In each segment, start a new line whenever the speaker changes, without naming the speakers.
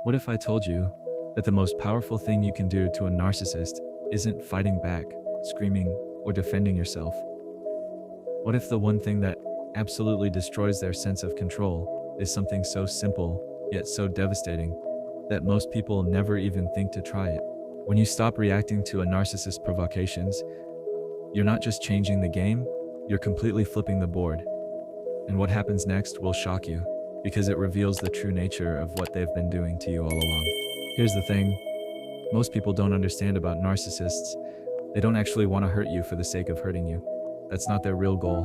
What if I told you that the most powerful thing you can do to a narcissist isn't fighting back, screaming, or defending yourself? What if the one thing that absolutely destroys their sense of control is something so simple, yet so devastating, that most people never even think to try it? When you stop reacting to a narcissist's provocations, you're not just changing the game, you're completely flipping the board. And what happens next will shock you, because it reveals the true nature of what they've been doing to you all along. Here's the thing, most people don't understand about narcissists. They don't actually want to hurt you for the sake of hurting you. That's not their real goal.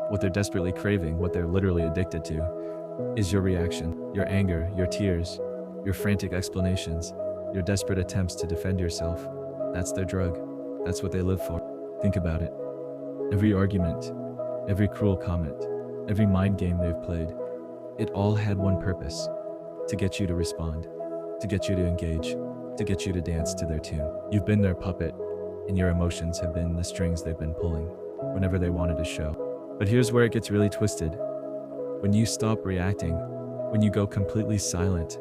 What they're desperately craving, what they're literally addicted to, is your reaction, your anger, your tears, your frantic explanations, your desperate attempts to defend yourself. That's their drug. That's what they live for. Think about it. Every argument, every cruel comment, every mind game they've played, it all had one purpose: to get you to respond, to get you to engage, to get you to dance to their tune. You've been their puppet, and your emotions have been the strings they've been pulling whenever they wanted to show. But here's where it gets really twisted. When you stop reacting, when you go completely silent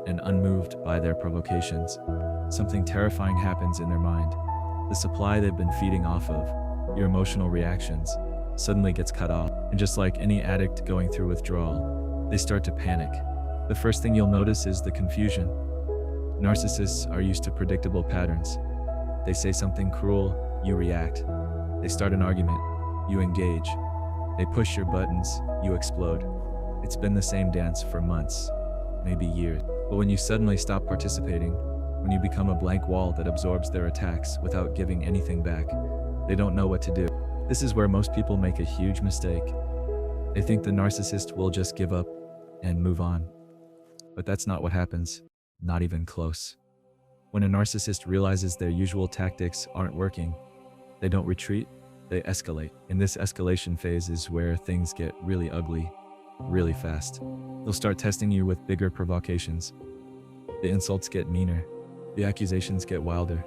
and unmoved by their provocations, something terrifying happens in their mind. The supply they've been feeding off of, your emotional reactions, suddenly gets cut off. And just like any addict going through withdrawal, they start to panic. The first thing you'll notice is the confusion. Narcissists are used to predictable patterns. They say something cruel, you react. They start an argument, you engage. They push your buttons, you explode. It's been the same dance for months, maybe years. But when you suddenly stop participating, when you become a blank wall that absorbs their attacks without giving anything back, they don't know what to do. This is where most people make a huge mistake. They think the narcissist will just give up and move on. But that's not what happens, not even close. When a narcissist realizes their usual tactics aren't working, they don't retreat, they escalate. And this escalation phase is where things get really ugly, really fast. They'll start testing you with bigger provocations. The insults get meaner. The accusations get wilder.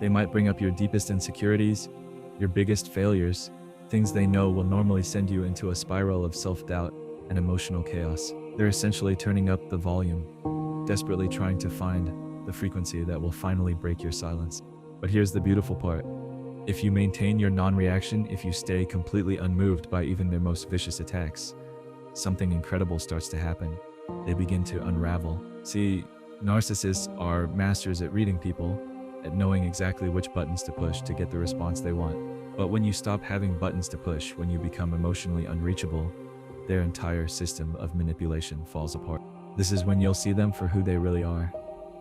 They might bring up your deepest insecurities, your biggest failures, things they know will normally send you into a spiral of self-doubt and emotional chaos. They're essentially turning up the volume, desperately trying to find the frequency that will finally break your silence. But here's the beautiful part. If you maintain your non-reaction, if you stay completely unmoved by even their most vicious attacks, something incredible starts to happen. They begin to unravel. See, narcissists are masters at reading people, at knowing exactly which buttons to push to get the response they want. But when you stop having buttons to push, when you become emotionally unreachable, their entire system of manipulation falls apart. This is when you'll see them for who they really are.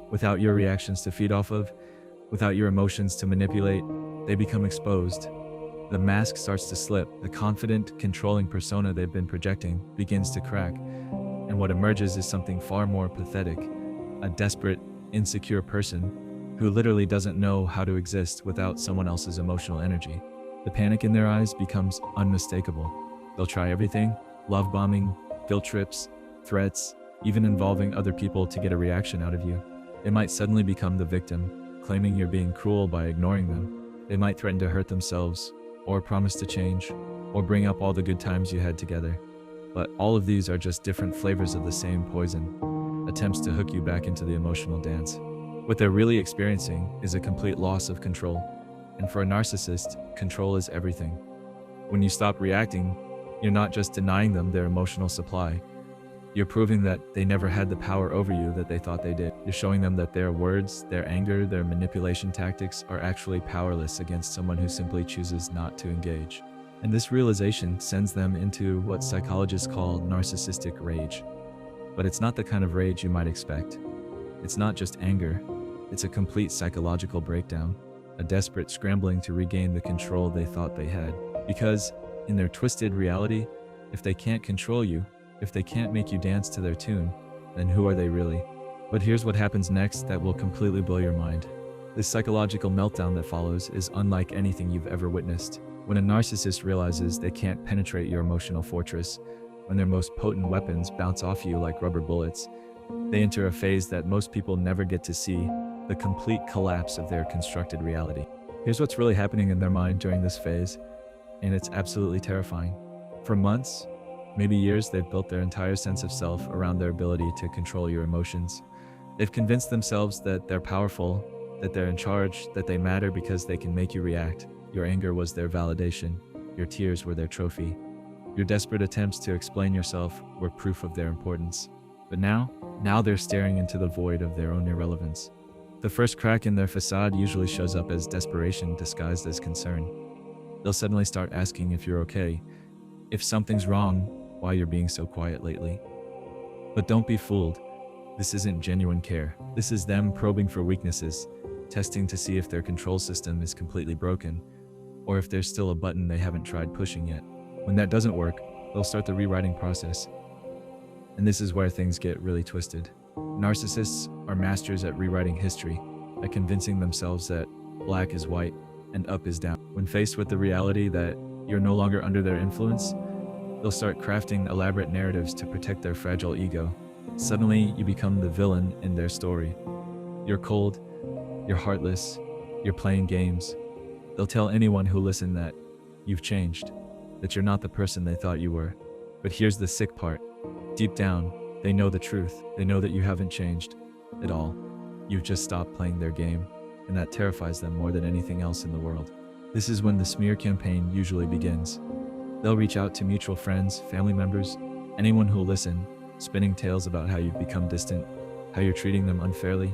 Without your reactions to feed off of, without your emotions to manipulate, they become exposed. The mask starts to slip. The confident, controlling persona they've been projecting begins to crack. And what emerges is something far more pathetic. A desperate, insecure person who literally doesn't know how to exist without someone else's emotional energy. The panic in their eyes becomes unmistakable. They'll try everything: love bombing, guilt trips, threats, even involving other people to get a reaction out of you. They might suddenly become the victim, claiming you're being cruel by ignoring them. They might threaten to hurt themselves, or promise to change, or bring up all the good times you had together. But all of these are just different flavors of the same poison, attempts to hook you back into the emotional dance. What they're really experiencing is a complete loss of control. And for a narcissist, control is everything. When you stop reacting, you're not just denying them their emotional supply. You're proving that they never had the power over you that they thought they did. You're showing them that their words, their anger, their manipulation tactics are actually powerless against someone who simply chooses not to engage. And this realization sends them into what psychologists call narcissistic rage. But it's not the kind of rage you might expect. It's not just anger. It's a complete psychological breakdown, a desperate scrambling to regain the control they thought they had. Because in their twisted reality, if they can't control you, if they can't make you dance to their tune, then who are they really? But here's what happens next that will completely blow your mind. This psychological meltdown that follows is unlike anything you've ever witnessed. When a narcissist realizes they can't penetrate your emotional fortress, when their most potent weapons bounce off you like rubber bullets, they enter a phase that most people never get to see, the complete collapse of their constructed reality. Here's what's really happening in their mind during this phase, and it's absolutely terrifying. For months, maybe years, they've built their entire sense of self around their ability to control your emotions. They've convinced themselves that they're powerful, that they're in charge, that they matter because they can make you react. Your anger was their validation. Your tears were their trophy. Your desperate attempts to explain yourself were proof of their importance. But now they're staring into the void of their own irrelevance. The first crack in their facade usually shows up as desperation disguised as concern. They'll suddenly start asking if you're okay, if something's wrong, why you're being so quiet lately. But don't be fooled. This isn't genuine care. This is them probing for weaknesses, testing to see if their control system is completely broken, or if there's still a button they haven't tried pushing yet. When that doesn't work, they'll start the rewriting process. And this is where things get really twisted. Narcissists are masters at rewriting history, at convincing themselves that black is white and up is down. When faced with the reality that you're no longer under their influence, they'll start crafting elaborate narratives to protect their fragile ego. Suddenly, you become the villain in their story. You're cold, you're heartless, you're playing games. They'll tell anyone who listen that you've changed, that you're not the person they thought you were. But here's the sick part. Deep down, they know the truth. They know that you haven't changed at all. You've just stopped playing their game, and that terrifies them more than anything else in the world. This is when the smear campaign usually begins. They'll reach out to mutual friends, family members, anyone who'll listen, spinning tales about how you've become distant, how you're treating them unfairly,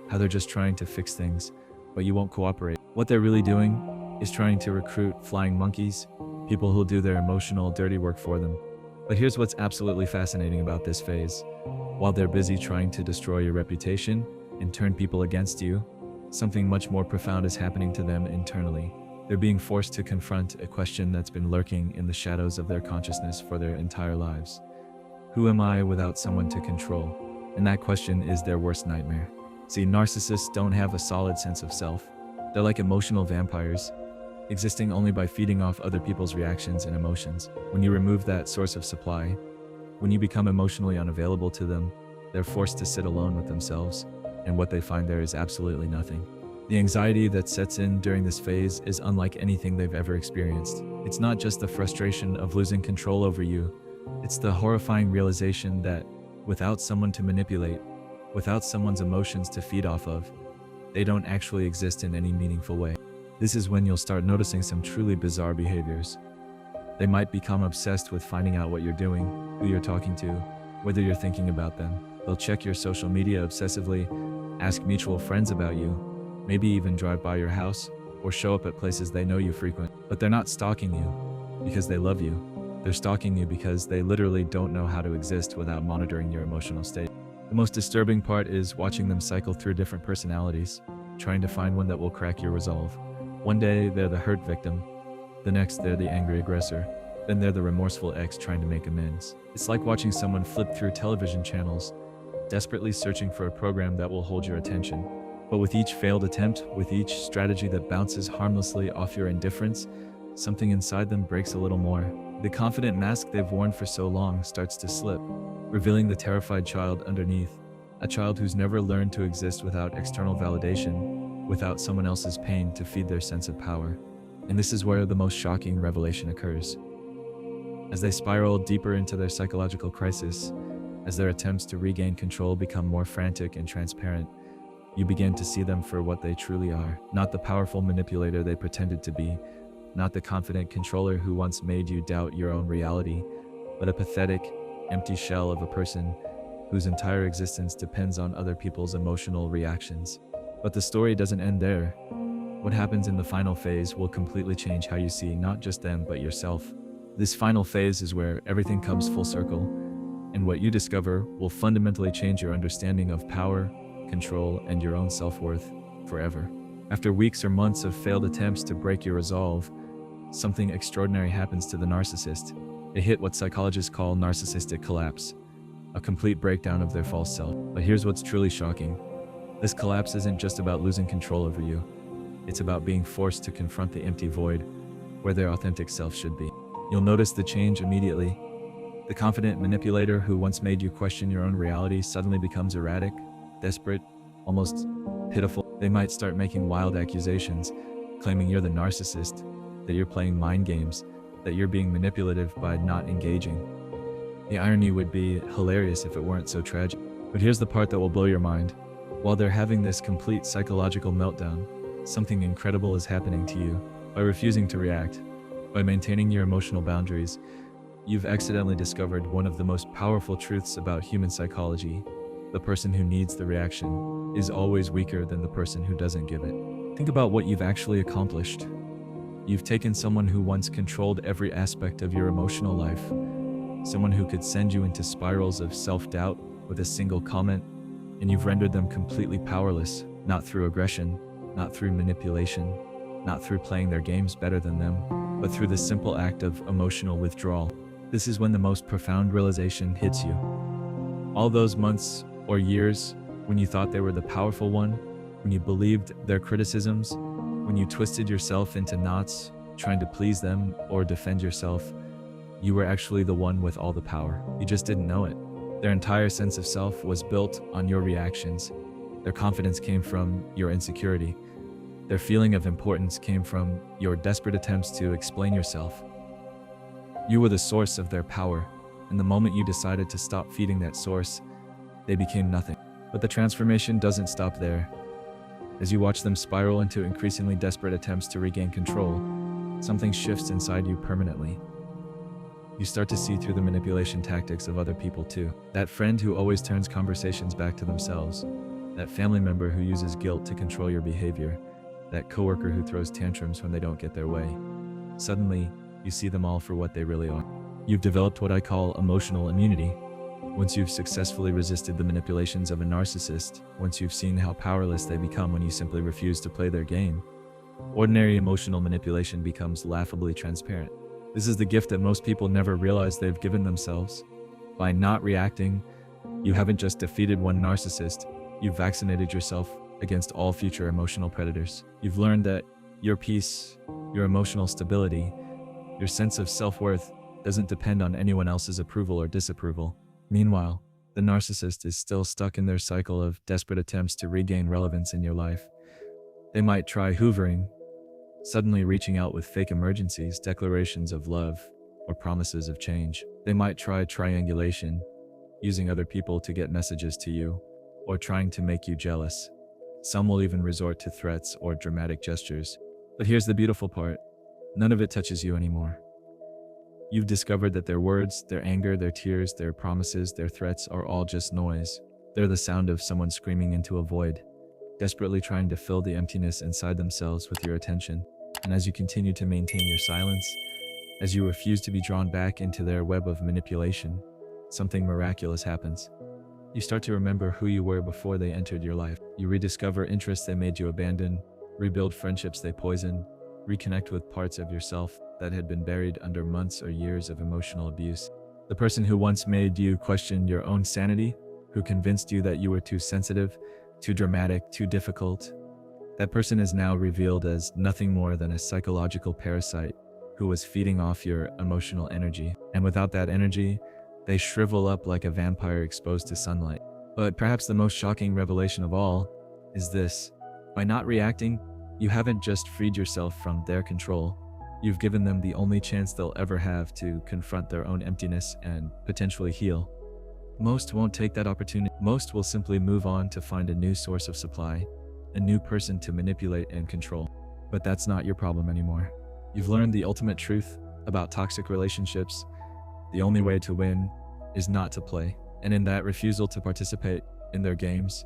how they're just trying to fix things, but you won't cooperate. What they're really doing is trying to recruit flying monkeys, people who'll do their emotional, dirty work for them. But here's what's absolutely fascinating about this phase. While they're busy trying to destroy your reputation and turn people against you, something much more profound is happening to them internally. They're being forced to confront a question that's been lurking in the shadows of their consciousness for their entire lives. Who am I without someone to control? And that question is their worst nightmare. See, narcissists don't have a solid sense of self. They're like emotional vampires, existing only by feeding off other people's reactions and emotions. When you remove that source of supply, when you become emotionally unavailable to them, they're forced to sit alone with themselves, and what they find there is absolutely nothing. The anxiety that sets in during this phase is unlike anything they've ever experienced. It's not just the frustration of losing control over you, it's the horrifying realization that without someone to manipulate, without someone's emotions to feed off of, they don't actually exist in any meaningful way. This is when you'll start noticing some truly bizarre behaviors. They might become obsessed with finding out what you're doing, who you're talking to, whether you're thinking about them. They'll check your social media obsessively, ask mutual friends about you, maybe even drive by your house or show up at places they know you frequent. But they're not stalking you because they love you. They're stalking you because they literally don't know how to exist without monitoring your emotional state. The most disturbing part is watching them cycle through different personalities, trying to find one that will crack your resolve. One day, they're the hurt victim. The next, they're the angry aggressor. Then they're the remorseful ex trying to make amends. It's like watching someone flip through television channels, desperately searching for a program that will hold your attention. But with each failed attempt, with each strategy that bounces harmlessly off your indifference, something inside them breaks a little more. The confident mask they've worn for so long starts to slip, revealing the terrified child underneath, a child who's never learned to exist without external validation, without someone else's pain to feed their sense of power. And this is where the most shocking revelation occurs. As they spiral deeper into their psychological crisis, as their attempts to regain control become more frantic and transparent, you begin to see them for what they truly are. Not the powerful manipulator they pretended to be, not the confident controller who once made you doubt your own reality, but a pathetic, empty shell of a person whose entire existence depends on other people's emotional reactions. But the story doesn't end there. What happens in the final phase will completely change how you see not just them, but yourself. This final phase is where everything comes full circle, and what you discover will fundamentally change your understanding of power, control, and your own self-worth forever. After weeks or months of failed attempts to break your resolve, something extraordinary happens to the narcissist. They hit what psychologists call narcissistic collapse, a complete breakdown of their false self. But here's what's truly shocking. This collapse isn't just about losing control over you. It's about being forced to confront the empty void where their authentic self should be. You'll notice the change immediately. The confident manipulator who once made you question your own reality suddenly becomes erratic, desperate, almost pitiful. They might start making wild accusations, claiming you're the narcissist, that you're playing mind games, that you're being manipulative by not engaging. The irony would be hilarious if it weren't so tragic. But here's the part that will blow your mind. While they're having this complete psychological meltdown, something incredible is happening to you. By refusing to react, by maintaining your emotional boundaries, you've accidentally discovered one of the most powerful truths about human psychology. The person who needs the reaction is always weaker than the person who doesn't give it. Think about what you've actually accomplished. You've taken someone who once controlled every aspect of your emotional life, someone who could send you into spirals of self-doubt with a single comment, and you've rendered them completely powerless, not through aggression, not through manipulation, not through playing their games better than them, but through the simple act of emotional withdrawal. This is when the most profound realization hits you. All those months or years when you thought they were the powerful one, when you believed their criticisms, when you twisted yourself into knots trying to please them or defend yourself, you were actually the one with all the power. You just didn't know it. Their entire sense of self was built on your reactions. Their confidence came from your insecurity. Their feeling of importance came from your desperate attempts to explain yourself. You were the source of their power, and the moment you decided to stop feeding that source, they became nothing. But the transformation doesn't stop there. As you watch them spiral into increasingly desperate attempts to regain control, something shifts inside you permanently. You start to see through the manipulation tactics of other people too. That friend who always turns conversations back to themselves. That family member who uses guilt to control your behavior. That coworker who throws tantrums when they don't get their way. Suddenly, you see them all for what they really are. You've developed what I call emotional immunity. Once you've successfully resisted the manipulations of a narcissist, once you've seen how powerless they become when you simply refuse to play their game, ordinary emotional manipulation becomes laughably transparent. This is the gift that most people never realize they've given themselves. By not reacting, you haven't just defeated one narcissist, you've vaccinated yourself against all future emotional predators. You've learned that your peace, your emotional stability, your sense of self-worth doesn't depend on anyone else's approval or disapproval. Meanwhile, the narcissist is still stuck in their cycle of desperate attempts to regain relevance in your life. They might try hoovering, suddenly reaching out with fake emergencies, declarations of love, or promises of change. They might try triangulation, using other people to get messages to you, or trying to make you jealous. Some will even resort to threats or dramatic gestures. But here's the beautiful part. None of it touches you anymore. You've discovered that their words, their anger, their tears, their promises, their threats are all just noise. They're the sound of someone screaming into a void, desperately trying to fill the emptiness inside themselves with your attention. And as you continue to maintain your silence, as you refuse to be drawn back into their web of manipulation, something miraculous happens. You start to remember who you were before they entered your life. You rediscover interests they made you abandon, rebuild friendships they poisoned, reconnect with parts of yourself that had been buried under months or years of emotional abuse. The person who once made you question your own sanity, who convinced you that you were too sensitive, too dramatic, too difficult, that person is now revealed as nothing more than a psychological parasite who was feeding off your emotional energy. And without that energy, they shrivel up like a vampire exposed to sunlight. But perhaps the most shocking revelation of all is this. By not reacting, you haven't just freed yourself from their control. You've given them the only chance they'll ever have to confront their own emptiness and potentially heal. Most won't take that opportunity. Most will simply move on to find a new source of supply, a new person to manipulate and control. But that's not your problem anymore. You've learned the ultimate truth about toxic relationships. The only way to win is not to play. And in that refusal to participate in their games,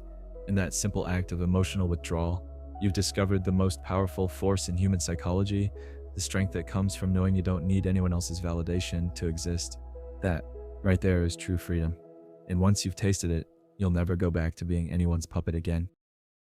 in that simple act of emotional withdrawal, you've discovered the most powerful force in human psychology, the strength that comes from knowing you don't need anyone else's validation to exist. That right there is true freedom. And once you've tasted it, you'll never go back to being anyone's puppet again.